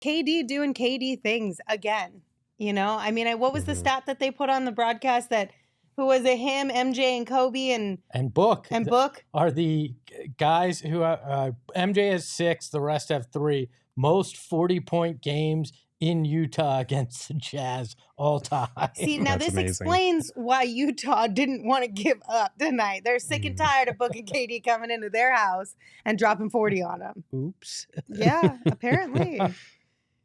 KD doing KD things again. You know, I mean, what was the stat that they put on the broadcast that who was it? Him, MJ, and Kobe, and Book are the guys who MJ has 6, the rest have 3. Most 40-point games in Utah against the Jazz all time. See, now That's this amazing. explains why Utah didn't want to give up tonight. They're sick and tired of Book and KD coming into their house and dropping 40 on them. Oops. Yeah, apparently.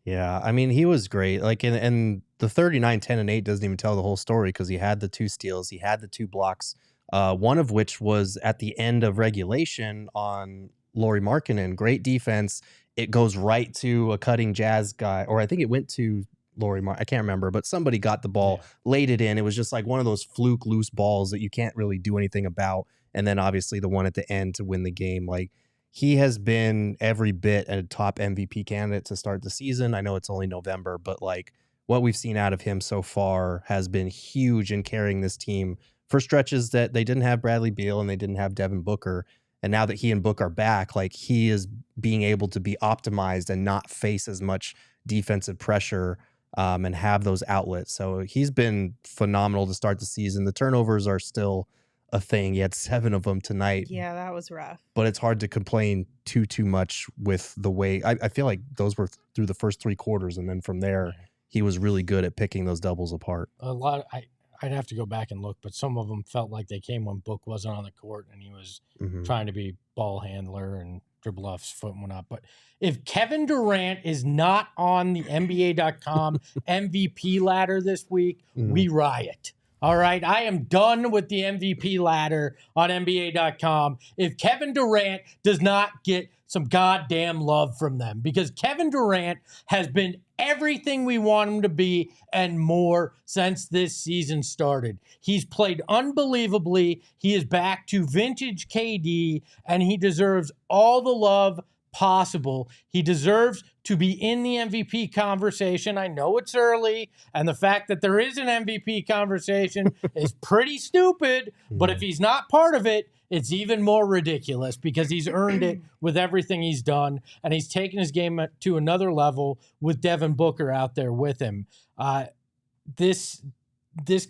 Yeah, I mean, he was great. Like, and the 39, 10, and 8 doesn't even tell the whole story because he had the 2 steals, he had the 2 blocks, one of which was at the end of regulation on Lauri Markkanen. Great defense. It goes right to a cutting Jazz guy, or I think it went to Lauri I can't remember, but somebody got the ball, laid it in. It was just like one of those fluke loose balls that you can't really do anything about. And then obviously the one at the end to win the game. Like, he has been every bit a top MVP candidate to start the season. I know it's only November, but like what we've seen out of him so far has been huge in carrying this team for stretches that they didn't have Bradley Beal and they didn't have Devin Booker. And now that he and Book are back, like, he is being able to be optimized and not face as much defensive pressure and have those outlets. So he's been phenomenal to start the season. The turnovers are still a thing. He had 7 of them tonight. Yeah, that was rough. But it's hard to complain too much with the way I feel like those were through the first 3 quarters, and then from there he was really good at picking those doubles apart. A lot. I'd have to go back and look, but some of them felt like they came when Book wasn't on the court and he was trying to be ball handler and dribble off his foot and whatnot. But if Kevin Durant is not on the NBA.com MVP ladder this week, we riot. All right, I am done with the MVP ladder on NBA.com if Kevin Durant does not get some goddamn love from them, because Kevin Durant has been everything we want him to be and more since this season started. He's played unbelievably. He is back to vintage KD, and he deserves all the love possible. He deserves to be in the MVP conversation. I know it's early, and the fact that there is an MVP conversation is pretty stupid, but if he's not part of it, it's even more ridiculous because he's earned it with everything he's done, and he's taken his game to another level with Devin Booker out there with him. This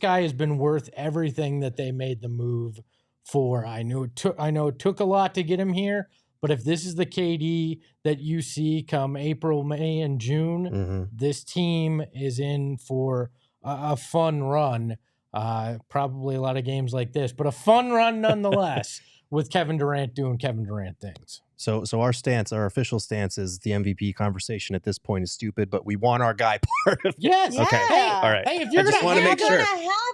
guy has been worth everything that they made the move for. I know it took a lot to get him here, but if this is the KD that you see come April, May, and June, this team is in for a fun run. Probably a lot of games like this, but a fun run nonetheless with Kevin Durant doing Kevin Durant things. So our official stance is the MVP conversation at this point is stupid, but we want our guy part of it. Yes. Okay. Yeah. All right. Hey, if you're just want to make sure.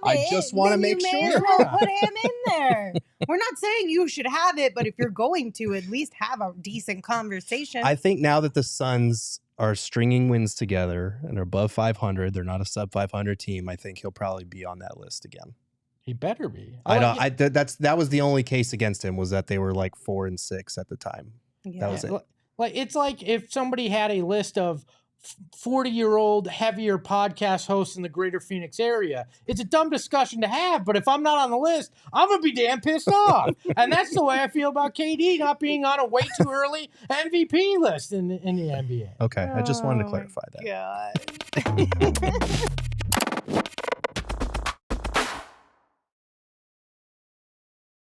I just want to make you sure. may as well put him in there. We're not saying you should have it, but if you're going to, at least have a decent conversation. I think now that the Suns are stringing wins together and are above 500, they're not a sub 500 team, I think he'll probably be on that list again. He better be. That was the only case against him, was that they were like 4 and 6 at the time. Yeah. That was it. Like, it's like if somebody had a list of 40-year-old heavier podcast hosts in the greater Phoenix area. It's a dumb discussion to have, but if I'm not on the list, I'm going to be damn pissed off. And that's the way I feel about KD not being on a way too early MVP list in the NBA. Okay, I just wanted to clarify that. God.